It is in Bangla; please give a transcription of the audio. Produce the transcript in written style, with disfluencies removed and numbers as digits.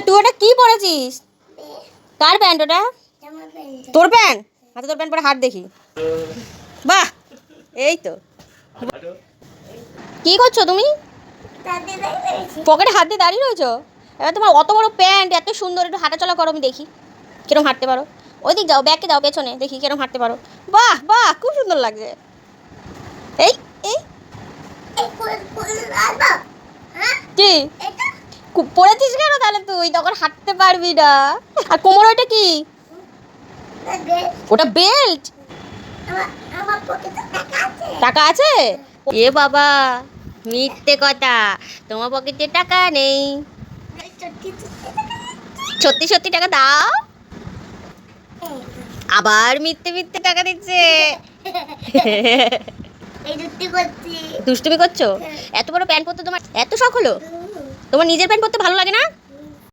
তুই ওটা কি পরেছিস? কার প্যান্ট ওটা? তোর প্যান্ট? আচ্ছা তোর প্যান্ট পরে হাত দেখি। বাহ, এই তো। কি করছো তুমি? পকেটে হাত দিয়ে দাঁড়িয়ে রয়েছো? এবার তোমার অত বড় প্যান্ট, এত সুন্দর, একটু হাঁটাচলা করো, আমি দেখি কিরম হাঁটতে পারো। ওই দিক যাও, ব্যাগকে যাও, পেছনে দেখি কিরম হাঁটতে পারো। বাহ বাহ, খুব সুন্দর লাগছে। এই এই কি পড়েছিস কেন তাহলে? তুই তখন হাঁটতে পারবি না। আর কোমর ওইটা কি? ওটা বেল্ট? টাকা আছে? এ বাবা, মিথ্যে কথা, তোমার পকেটে টাকা নেই। সত্যি সত্যি টাকা দাও। আবার মিথ্যে মিথ্যে টাকা দিচ্ছে। দুষ্টুমি করছো? এত বড় প্যান্ট পরতে তোমার এত শখ হলো? তোমার নিজের প্যান্ট পরতে ভালো লাগে না?